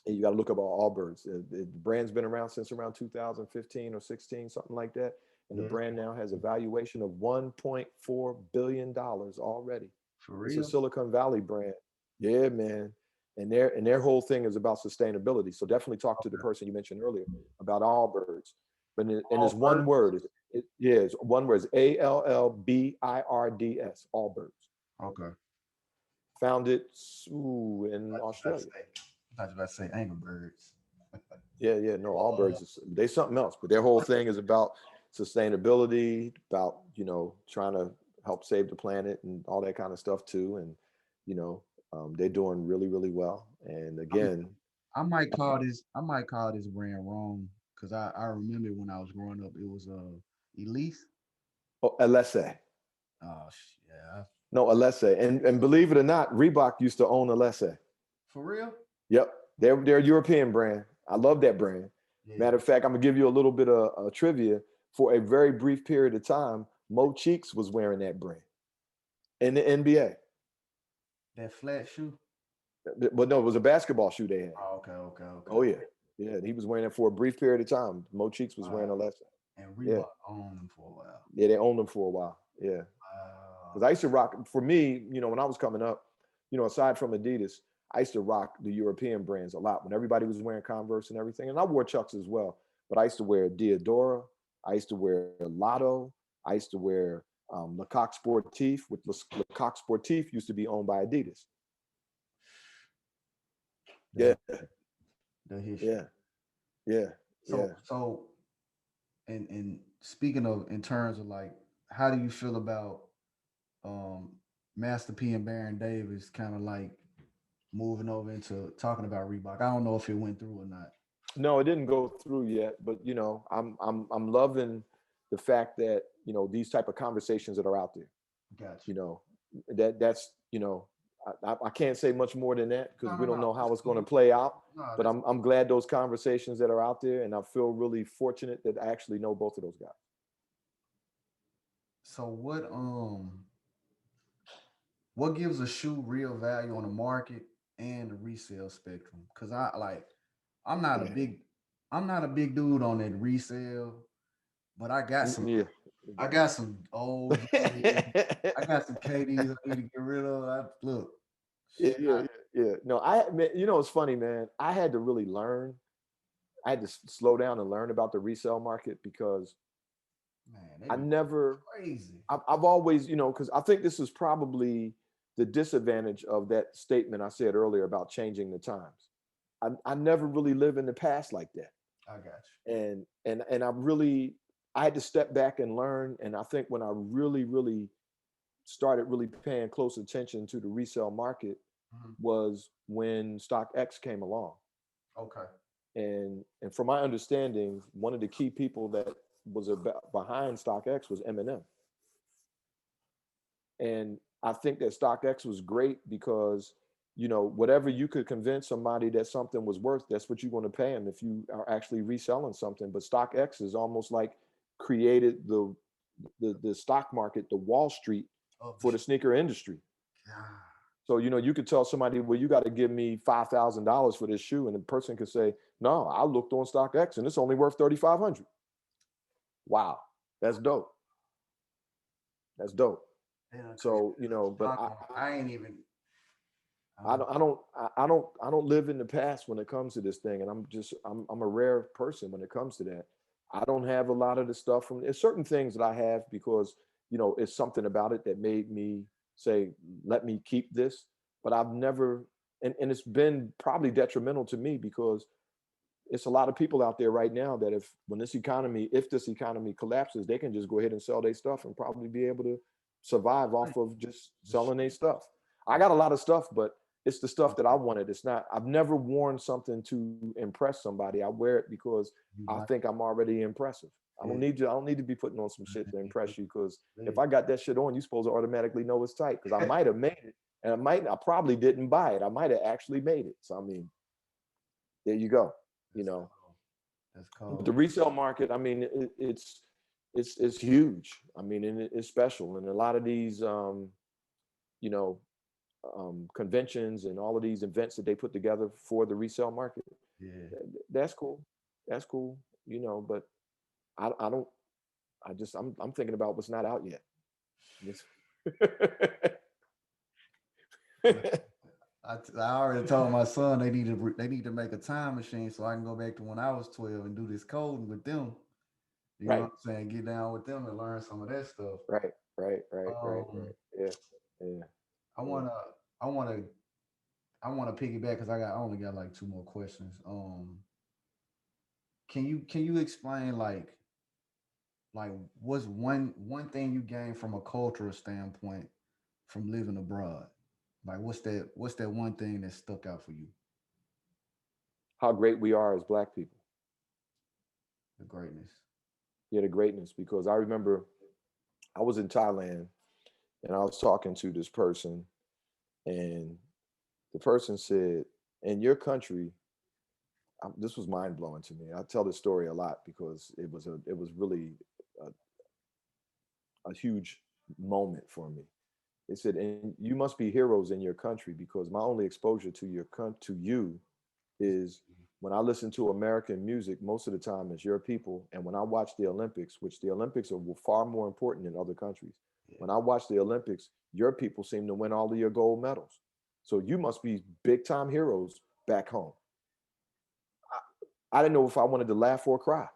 And you got to look up Allbirds. The brand's been around since around 2015 or 16, something like that. And the Yeah. brand now has a valuation of $1.4 billion already. For It's a real. Silicon Valley brand. Yeah, man. And their whole thing is about sustainability. So definitely talk to the Okay. person you mentioned earlier about Allbirds. And it's All one birds. word. Yeah, it's one word. It's Allbirds. Allbirds. Okay. Founded in I was about to Australia. say. I thought you were about to say Angry Birds. Yeah, yeah, no, Uh, Allbirds is they something else, but their whole thing is about sustainability, about trying to help save the planet and all that kind of stuff too. And you know, they're doing really, really well. And I'm, again, I might call this. I might call this brand wrong because I remember when I was growing up, it was Elise. oh, Alesse, Oh yeah. no Alesse, and believe it or not, Reebok used to own Alesse. For real? Yep, they're a European brand. I love that brand. Yeah. Matter of fact, I'm gonna give you a little bit of trivia. For a very brief period of time, Mo Cheeks was wearing that brand in the NBA. That flat shoe. But no, it was a basketball shoe they had. Oh, okay. Okay. Okay. Oh yeah, yeah. And he was wearing it for a brief period of time. Mo Cheeks was wearing a Wow. lesson. And Yeah, Reebok owned them for a while. yeah. They owned them for a while. Yeah, because Wow. I used to rock. For me, when I was coming up, aside from Adidas, I used to rock the European brands a lot. When everybody was wearing Converse and everything, and I wore Chucks as well. But I used to wear Diodora. I used to wear Lotto. I used to wear Lecoq Sportif, which Lecoq Sportif used to be owned by Adidas. The Yeah, history. The history. yeah, yeah, yeah. So and speaking of in terms of like, how do you feel about um Master P and Baron Davis kind of like moving over into talking about Reebok? I don't know if it went through or not. No, it didn't go through yet, but I'm loving the fact that these type of conversations that are out there. Gotcha. You know, that's I can't say much more than that because No, we no, don't no. know how That's it's going to cool. play out. No, But that's I'm glad those conversations that are out there, and I feel really fortunate that I actually know both of those guys. so. What gives a shoe real value on the market and the resale spectrum? Because I'm not a Yeah, big I'm not a big dude on that resale, but yeah, I got some old Jordans. I got some KDs I need to get rid of. Look, yeah, shit, yeah, yeah, yeah. No, man, it's funny, man. I had to really learn. I had to slow down and learn about the resale market because man, they I be never crazy. I've always, because I think this is probably the disadvantage of that statement I said earlier about changing the times. I never really lived in the past like that. I got And I had to step back and learn. And I think when I really started really paying close attention to the resale market you. was when StockX came along. Okay. And from my understanding, one of the key people that was behind StockX was Eminem. And I think that StockX was great because, whatever you could convince somebody that something was worth, that's what you're going to pay them if you are actually reselling something. But StockX is almost like created the stock market, the Wall Street Oh, for the sneaker industry. God. So, you could tell somebody, well, you got to give me $5,000 for this shoe. And the person could say, no, I looked on StockX and it's only worth 3,500. Wow. That's dope. That's dope. They done created So, a but stock market. I ain't even. I don't, I don't, I don't live in the past when it comes to this thing, and I'm a rare person when it comes to that. I don't have a lot of the stuff from. There's certain things that I have because it's something about it that made me say, let me keep this. But I've never, and it's been probably detrimental to me because it's a lot of people out there right now that if this economy collapses, they can just go ahead and sell their stuff and probably be able to survive off of just selling their stuff. I got a lot of stuff, but it's the stuff that I wanted. It's not, I've never worn something to impress somebody. I wear it because You I like think I'm already impressive. it. I don't need to be putting on some shit to impress you because if Lit. I got that shit on, you're supposed to automatically know it's tight because I might have made it and I probably didn't buy it. I might have actually made it. So, I mean, there you go. You That's know, cold. That's but the cold. resale market, I mean, it's huge. I mean, and it's special. And a lot of these, you know, conventions and all of these events that they put together for the resale market, Yeah. that's cool. That's cool. But I don't. I'm thinking about what's not out yet. I already told my son they need to make a time machine so I can go back to when I was 12 and do this coding with them. You know what Right, I'm saying? Get down with them and learn some of that stuff. right, right, right, right, Um, right. Yeah, yeah, I yeah. wanna I wanna I wanna piggyback because I only got like two more questions. Can you explain like what's one thing you gain from a cultural standpoint from living abroad? Like what's that one thing that stuck out for you? How great we are as Black people. The greatness. Yeah, the greatness. Because I remember I was in Thailand and I was talking to this person, and the person said, "In your country," this was mind blowing to me. I tell this story a lot because it was really a huge moment for me. They said, "And you must be heroes in your country because my only exposure to to you is when I listen to American music. Most of the time, it's your people, and when I watch the Olympics, which the Olympics are far more important than other countries. Yeah. When I watch the Olympics, your people seem to win all of your gold medals. So you must be big time heroes back home." I didn't know if I wanted to laugh or cry.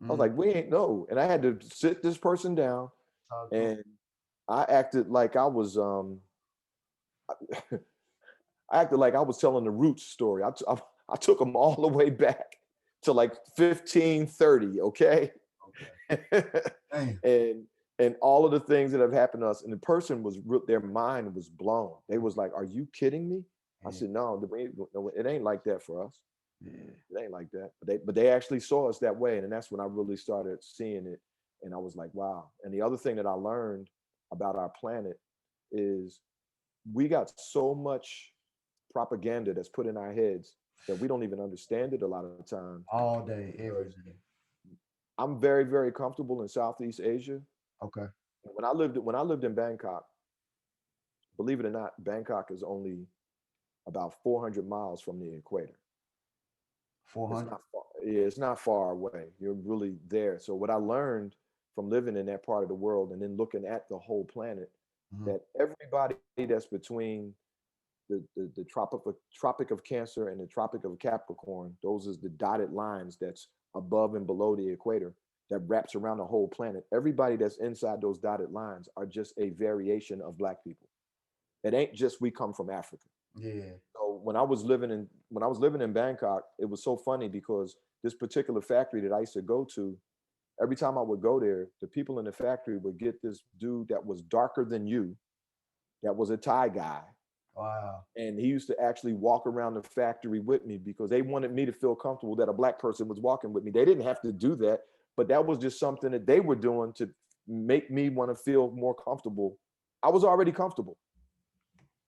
I was Mm, like, "We ain't no," and I had to sit this person down, talk to 'em. and I acted like I was I acted like I was telling the Roots story. I took them all the way back to like 1530. Okay. Damn. and and all of the things that have happened to us. And the person was their mind was blown. They was like, "Are you kidding me?" I Yeah. said, "No, no, it ain't like that for us. Yeah. It ain't like that." But they actually saw us that way, and that's when I really started seeing it. And I was like, "Wow!" And the other thing that I learned about our planet is we got so much propaganda that's put in our heads that we don't even understand it a lot of the time. All day, every Because day. I'm very, very comfortable in Southeast Asia. Okay. When I lived in Bangkok, believe it or not, Bangkok is only about 400 miles from the equator. It's 400. not far. Yeah, it's not far away. You're really there. So what I learned from living in that part of the world and then looking at the whole planet, Mhm. that everybody that's between the tropic of Cancer and the Tropic of Capricorn, those is the dotted lines that's above and below the equator that wraps around the whole planet. Everybody that's inside those dotted lines are just a variation of black people. It ain't just we come from Africa. Yeah. So when I was living in Bangkok, it was so funny because this particular factory that I used to go to, every time I would go there, the people in the factory would get this dude that was darker than you, that was a Thai guy, Wow. and he used to actually walk around the factory with me because they wanted me to feel comfortable that a black person was walking with me. They didn't have to do that, but that was just something that they were doing to make me want to feel more comfortable. I was already comfortable,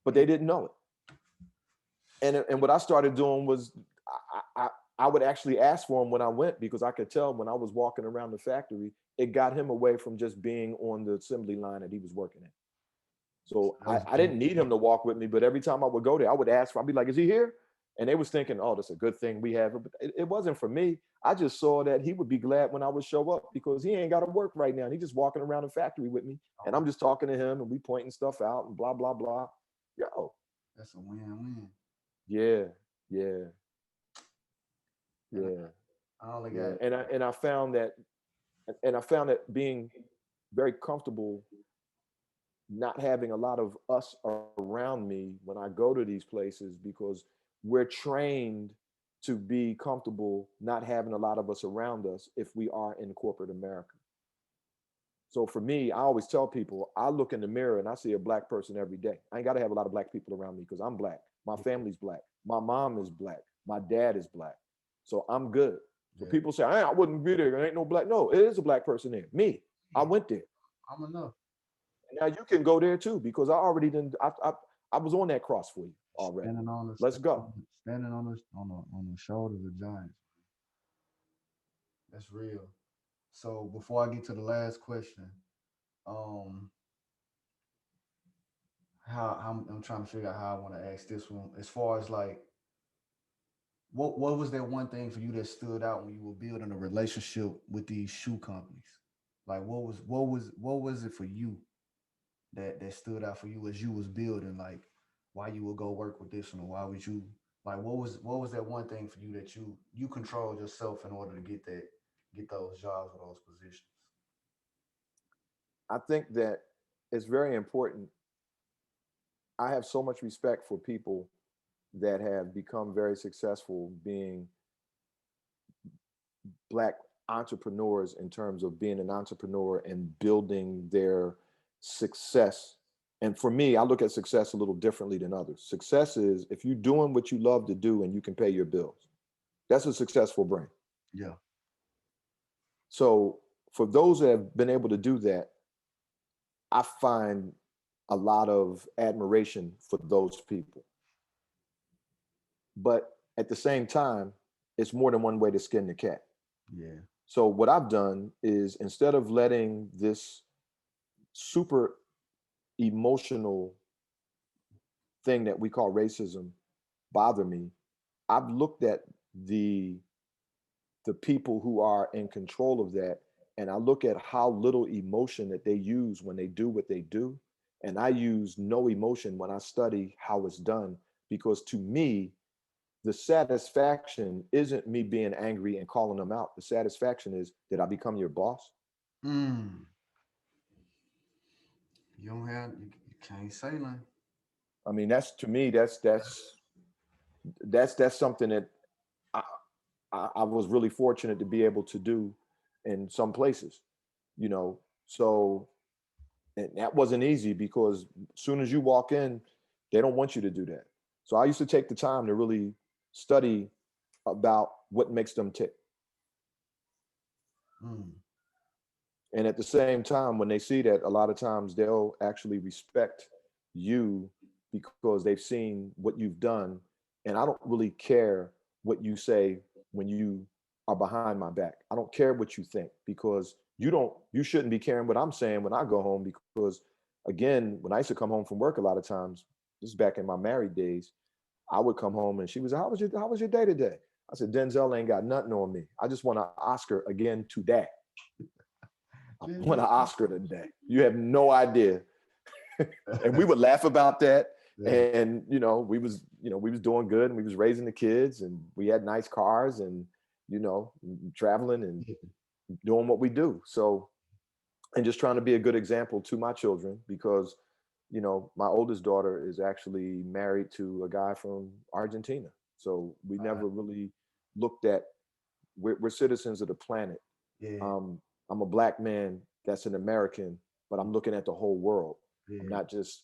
but Yeah. they didn't know it. And what I started doing was I would actually ask for him when I went, because I could tell when I was walking around the factory, it got him away from just being on the assembly line that he was working at. So So that I, was I didn't need him to walk with me, but every time I would go there, I would ask for, I'd be like, "Is he here?" And they was thinking, "Oh, that's a good thing we have him." But it wasn't for me. I just saw that he would be glad when I would show up because he ain't got to work right now. He just walking around the factory with me, and I'm oh, just talking to him and we pointing stuff out and blah blah blah. Yo, that's a win-win. yeah, yeah, And yeah, I only yeah. got And I found that being very comfortable not having a lot of us around me when I go to these places, because we're trained to be comfortable not having a lot of us around us if we are in corporate America. So for me, I always tell people, I look in the mirror and I see a black person every day. I ain't got to have a lot of black people around me because I'm black. My yeah, family's black. My mom is black. My dad is black. So I'm good. So yeah. people say, I wouldn't be there. There ain't no black. No, it is a black person there. Me. I Yeah, went there. I'm enough. And now you can go there too because I already didn't. I was on that cross for you already. Standing on the Let's go. standing on the shoulders of giants. That's real. So before I get to the last question, um, I'm trying to figure out how I want to ask this one. As far as like, what was that one thing for you that stood out when you were building a relationship with these shoe companies? Like, what was it for you that stood out for you as you was building? Like, why you would go work with this one, or why would you like? What was that one thing for you that you controlled yourself in order to get those jobs or those positions? I think that it's very important. I have so much respect for people that have become very successful being black entrepreneurs in terms of being an entrepreneur and building their success. And for me, I look at success a little differently than others. Success is if you're doing what you love to do and you can pay your bills. That's a successful brain. Yeah, So for those that have been able to do that, I find a lot of admiration for those people. But at the same time, it's more than one way to skin the cat. yeah, So what I've done is, instead of letting this super emotional thing that we call racism bother me, I've looked at the the people who are in control of that, and I look at how little emotion that they use when they do what they do, and I use no emotion when I study how it's done, because to me, the satisfaction isn't me being angry and calling them out. The satisfaction is, did I become your boss? mm, you can't say nothing. I mean, that's, to me, that's something that I, I was really fortunate to be able to do in some places. you know. So, and that wasn't easy because as soon as you walk in, they don't want you to do that. So I used to take the time to really study about what makes them tick. Mm. And at the same time, when they see that, a lot of times they'll actually respect you because they've seen what you've done. And I don't really care what you say when you are behind my back. I don't care what you think because you shouldn't be caring what I'm saying when I go home. Because again, when I used to come home from work a lot of times, this is back in my married days, I would come home and she was, how was your day today? I said, Denzel ain't got nothing on me. I just want an Oscar again today. I want an Oscar today. You have no idea. And we would laugh about that. Yeah. And we was doing good and we was raising the kids and we had nice cars and traveling and doing what we do. So, and just trying to be a good example to my children because my oldest daughter is actually married to a guy from Argentina. So we never really looked at we're citizens of the planet. Yeah. I'm a black man that's an American, but I'm looking at the whole world. I'm Yeah. not just,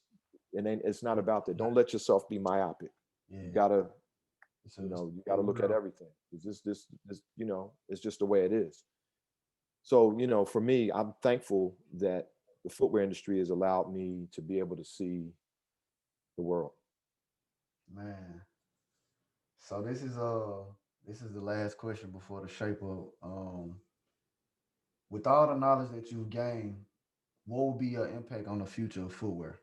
and it's not about that. Don't let yourself be myopic. You Yeah. gotta, So you gotta look at everything. It's this, it's just the way it is. So, for me, I'm thankful that the footwear industry has allowed me to be able to see the world. man. So this is the last question before the shape up. With all the knowledge that you've gained, what will be your impact on the future of footwear?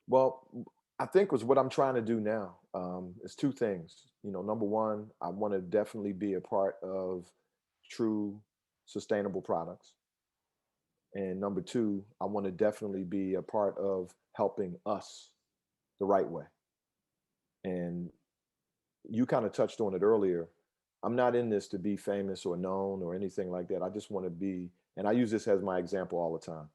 Well, I think was what I'm trying to do now. Is two things. Number one, I want to definitely be a part of true sustainable products. And number two, I want to definitely be a part of helping us the right way. And you kind of touched on it earlier. I'm not in this to be famous or known or anything like that. I just want to be, and I use this as my example all the time.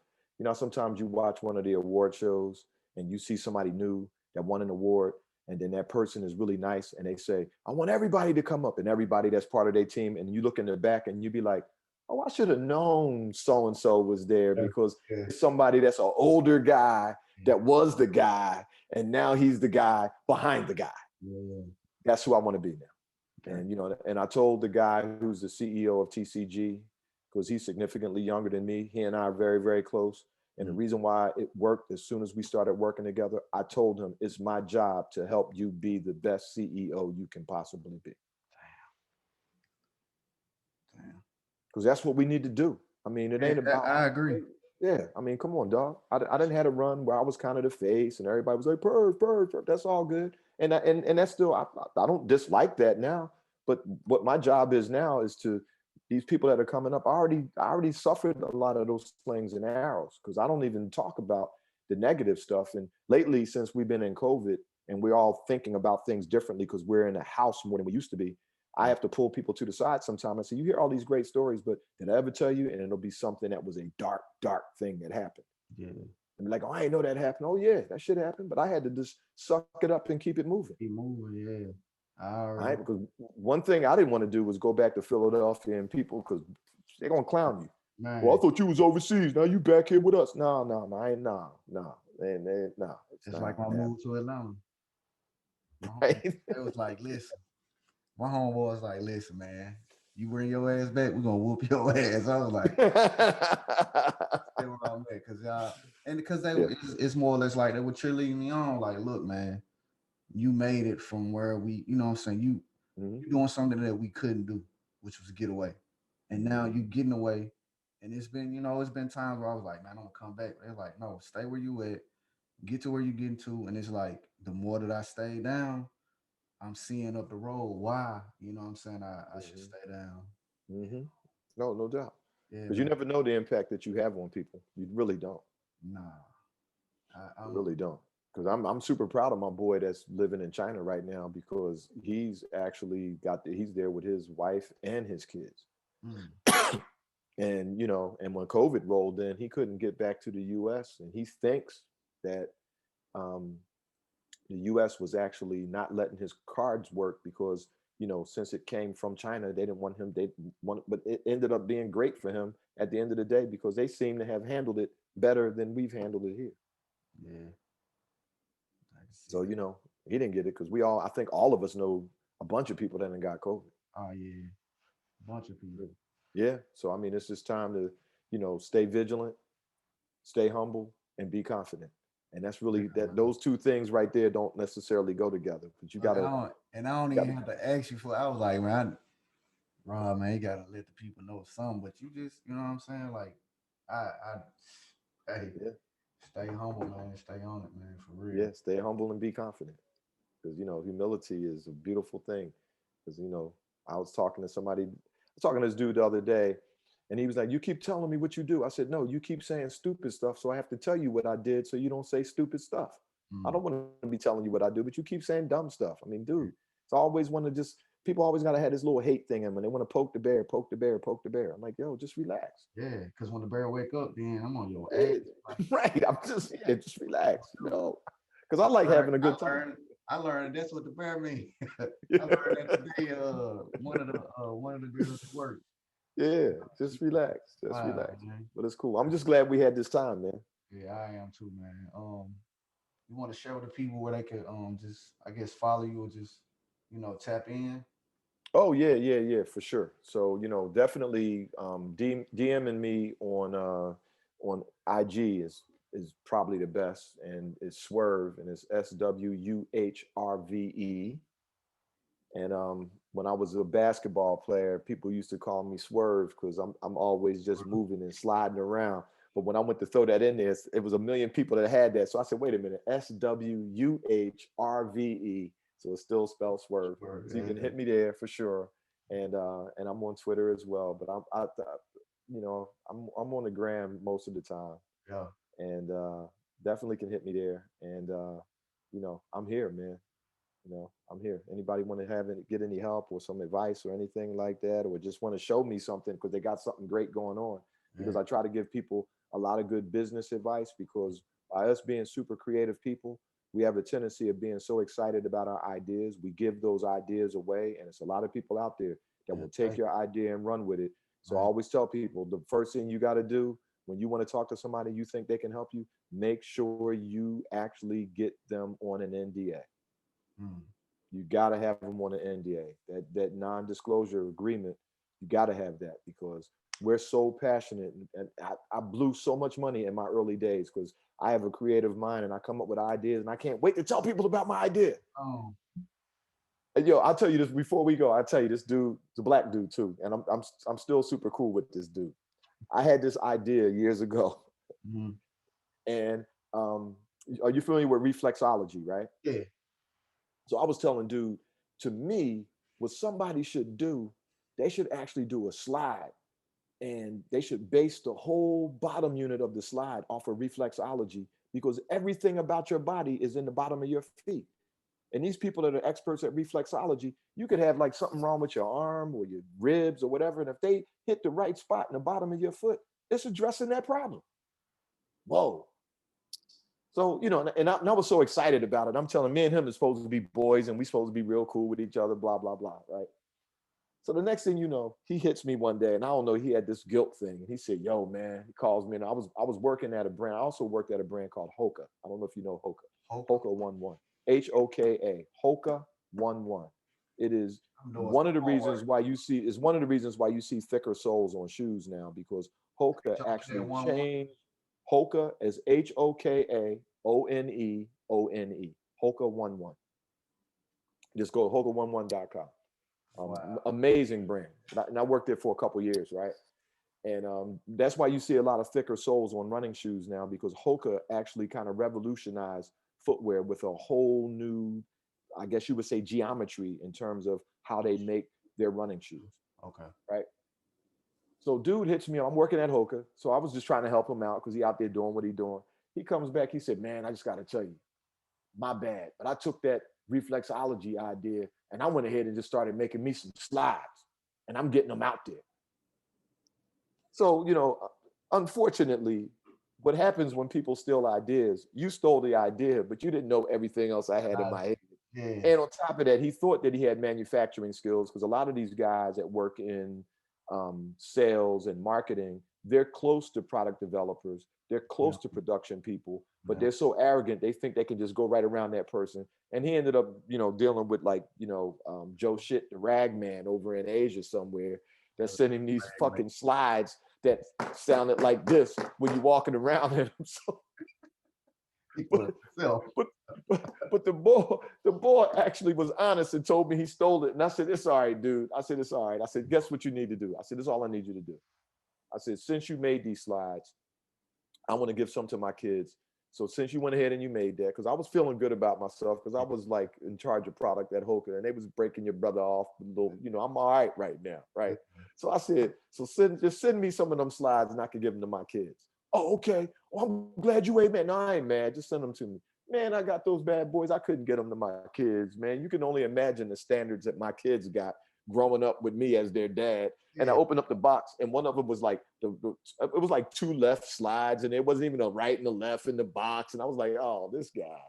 Sometimes you watch one of the award shows and you see somebody new that won an award, and then that person is really nice and they say, I want everybody to come up and everybody that's part of their team. And you look in the back and you be like, oh, I should have known so and so was there Yeah. because Yeah. it's somebody that's an older guy that was the guy, and now he's the guy behind the guy. Yeah. That's who I want to be now. Okay. And I told the guy who's the CEO of TCG, because he's significantly younger than me, he and I are very, very close. And the Mm. reason why it worked as soon as we started working together, I told him it's my job to help you be the best CEO you can possibly be. Damn. Because that's what we need to do. I mean, it Yeah, ain't about, I agree. yeah, I mean, come on, dog. I didn't had a run where I was kind of the face and everybody was like, purr, purr, purr. That's all good. And that's still, I don't dislike that now. But what my job is now is to these people that are coming up. I already suffered a lot of those slings and arrows because I don't even talk about the negative stuff. And lately, since we've been in COVID and we're all thinking about things differently because we're in a house more than we used to be, I Yeah. have to pull people to the side sometimes and say, you hear all these great stories, but did I ever tell you? And it'll be something that was a dark, dark thing that happened. Yeah. And be like, oh, I didn't know that happened. Oh, yeah, that shit happened. But I had to just suck it up and keep it moving. Keep moving. Yeah. I All already right. Because one thing I didn't want to do was go back to Philadelphia and people, because they're going to clown you. Well, I man. thought you was overseas. Now you back here with us. No, no, no, I ain't, no, no, no, it's It's not like my happening. move to Atlanta. My home, Right? it was like, listen. My homeboy was like, listen, man, you bring your ass back, we're gonna whoop your ass. I was like, stay where I'm at, cause y'all, and because Yeah. it's more or less like they were cheerleading me on. Like, look, man, you made it from where we, you know what I'm saying? Hmm. You doing something that we couldn't do, which was get away. And now Hmm. you getting away. And it's been, it's been times where I was like, man, I'm gonna come back. They're like, no, stay where you at, get to where you getting to. And it's like the more that I stay down, I'm seeing up the road why, you know what I'm saying, I should Hmm. stay down. Hmm. No, no doubt. Yeah, Because you man. never know the impact that you have on people. You really don't. Nah. You I'm really don't. Because I'm super proud of my boy that's living in China right now because he's actually he's there with his wife and his kids. mm, And and when COVID rolled in, he couldn't get back to the U.S. and he thinks that um, the U.S. was actually not letting his cards work because since it came from China, they didn't want him. They want, but it ended up being great for him at the end of the day because they seem to have handled it better than we've handled it here. Yeah, I can see So that. he didn't get it because we all. I think all of us know a bunch of people that done got COVID. Oh yeah, bunch of people. Yeah. So I mean, it's just time to stay vigilant, stay humble, and be confident. And that's Yeah, really that. man. Those two things right there don't necessarily go together. But you Look, gotta I don't got even have to ask you for. I was like, man, Rob, man, you gotta let the people know something. But you just, you know what I'm saying? Like, hey, yeah, stay humble, man. Stay on it, man, for real. yeah. Stay humble and be confident. Because humility is a beautiful thing. Because I was talking to somebody, I was talking to this dude the other day, and he was like, "You keep telling me what you do." I said, "No, you keep saying stupid stuff, so I have to tell you what I did, so you don't say stupid stuff. I Mm. don't want to be telling you what I do, but you keep saying dumb stuff. I mean, dude, it's always want to just people always gotta have this little hate thing in when they want to poke the bear, poke the bear, poke the bear. I'm like, yo, just relax. Yeah, because when the bear wake up, then I'm on your ass. Yeah, Like, right. I'm just just relax, because I like having a I good time. learned, I learned that's what the bear mean. I Yeah, learned that today. One of the girls at work. yeah, just relax, just Wow, relax. man. But it's cool. I'm just glad we had this time, man. Yeah, I am too, man. You want to share with the people where they could just I guess follow you or just tap in. Oh yeah, yeah, yeah, for sure. So definitely DMing me on IG is probably the best, and it's Swerve, and it's SWUHRVE. And when I was a basketball player, people used to call me Swerve because I'm always just moving and sliding around. But when I went to throw that in there, it was a million people that had that. So I said, wait a minute, SWUHRVE. So it's still spelled Swerve. Or, So you can hit me there for sure. And I'm on Twitter as well. But I'm on the gram most of the time, yeah, and definitely can hit me there. And I'm here, man. I'm here. Anybody want to get any help or some advice or anything like that, or just want to show me something because they got something great going on? Because yeah, I try to give people a lot of good business advice because by us being super creative people, we have a tendency of being so excited about our ideas. We give those ideas away, and it's a lot of people out there that yeah. will take your idea and run with it. So I Right. always tell people the first thing you got to do when you want to talk to somebody you think they can help you, make sure you actually get them on an NDA. Mm. You got to have them on an NDA. That non-disclosure agreement, you got to have that because we're so passionate. And I blew so much money in my early days because I have a creative mind and I come up with ideas and I can't wait to tell people about my idea. Oh, And I'll tell you this before we go. I'll tell you this dude, it's a black dude too, and I'm still super cool with this dude. I had this idea years ago, mm. and um, are you familiar with reflexology, right? Yeah. So I was telling dude, to me, what somebody should do, they should actually do a slide and they should base the whole bottom unit of the slide off of reflexology because everything about your body is in the bottom of your feet. And these people that are experts at reflexology, you could have like something wrong with your arm or your ribs or whatever. And if they hit the right spot in the bottom of your foot, it's addressing that problem. Whoa. So, and I was so excited about it. I'm telling me and him is supposed to be boys and we supposed to be real cool with each other, blah, blah, blah. Right. So the next thing you know, he hits me one day and I don't know, he had this guilt thing. And he said, yo, man, he calls me. And I was working at a brand. I also worked at a brand called Hoka. I don't know if you know Hoka. Hoka. Hoka 11. Hoka. Hoka 11. It is I'm doing one of the some reasons homework. why you see is one of the reasons why you see thicker soles on shoes now because Hoka Okay, actually 1-1. changed Hoka as HOKAONEONE. Hoka 11. Just go to Hoka11.com. Wow. Amazing brand. And I worked there for a couple years, right? And that's why you see a lot of thicker soles on running shoes now because Hoka actually kind of revolutionized footwear with a whole new, I guess you would say, geometry in terms of how they make their running shoes, Okay. right? So dude hits me. I'm working at Hoka, so I was just trying to help him out because he out there doing what he doing. He comes back. He said, "Man, I just got to tell you, my bad. But I took that reflexology idea and I went ahead and just started making me some slides, and I'm getting them out there." So unfortunately, what happens when people steal ideas? You stole the idea, but you didn't know everything else I had in Nah, my head. Yeah. And on top of that, he thought that he had manufacturing skills because a lot of these guys that work in sales and marketing, they're close to product developers, they're Yeah. close to production people, but Yeah. they're so arrogant they think they can just go right around that person. And he ended up, dealing with like, Joe Shit, the rag man over in Asia somewhere, that's sending these fucking slides that sounded like this when you're walking around in them. So, but, but but the boy actually was honest and told me he stole it. And I said, it's all right, dude. I said, it's all right. I said, guess what you need to do? I said, this is all I need you to do. I said, since you made these slides, I want to give some to my kids. So since you went ahead and you made that, because I was feeling good about myself, because I was like in charge of product at Hoka, and they was breaking your brother off a little, I'm all right now, right? So I said, so just send me some of them slides and I can give them to my kids. Oh, okay. Oh, I'm glad you ain't mad. No, I ain't mad. Just send them to me. Man, I got those bad boys. I couldn't get them to my kids, man. You can only imagine the standards that my kids got growing up with me as their dad. And I opened up the box, and one of them was like it was like two left slides, and there wasn't even a right and a left in the box. And I was like, oh, this guy.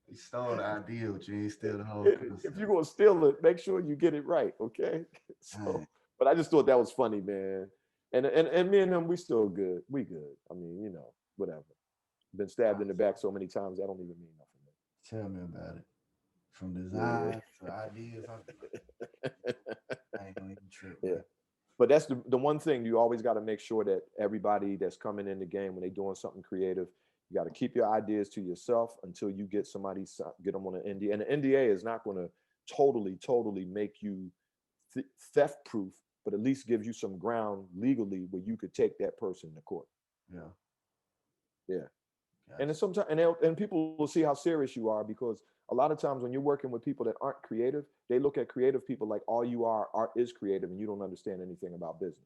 He stole the idea, but you ain't steal the whole concept. If you're gonna steal it, make sure you get it right, okay? So, but I just thought that was funny, man. And me and him, we still good. We good. I mean, whatever. Been stabbed in the back so many times, that don't even mean nothing. Tell me about it. From design to ideas. I ain't gonna even trip. Yeah. But that's the one thing you always got to make sure that everybody that's coming in the game, when they're doing something creative, you got to keep your ideas to yourself until you get them on an NDA. And the NDA is not going to totally make you theft proof, but at least gives you some ground legally where you could take that person to court. Yeah. Gotcha. And then sometimes, and people will see how serious you are, because a lot of times when you're working with people that aren't creative, they look at creative people like all you are is creative, and you don't understand anything about business.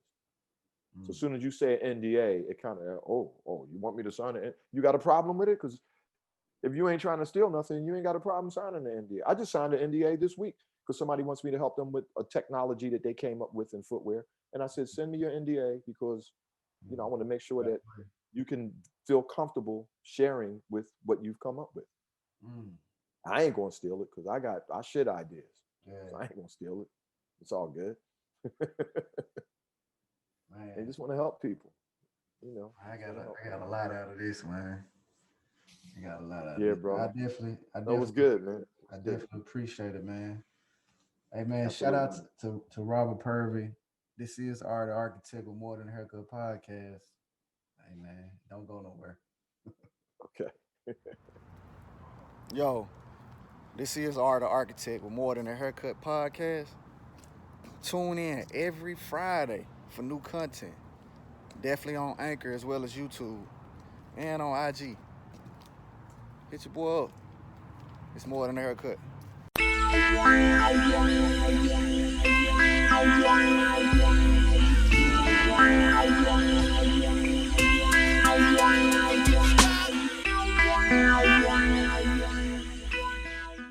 So as soon as you say an NDA, it kind of, you want me to sign it? You got a problem with it? Because if you ain't trying to steal nothing, you ain't got a problem signing the NDA. I just signed an NDA this week because somebody wants me to help them with a technology that they came up with in footwear. And I said, send me your NDA because, I want to make sure that you can feel comfortable sharing with what you've come up with. I ain't gonna steal it because I shit ideas. So I ain't gonna steal it. It's all good. I just want to help people. I got a lot out of this, man. I got a lot out of it. it. Bro. I definitely That was good, man. I definitely appreciate it, man. Hey, man, shout out to Robert Purvy. This is Art the Architect with More Than a Haircut podcast. Hey, man, don't go nowhere. Okay. Yo, this is Art the Architect with More Than a Haircut podcast. Tune in every Friday for new content. Definitely on Anchor as well as YouTube and on IG. Hit your boy up. It's More Than a Haircut.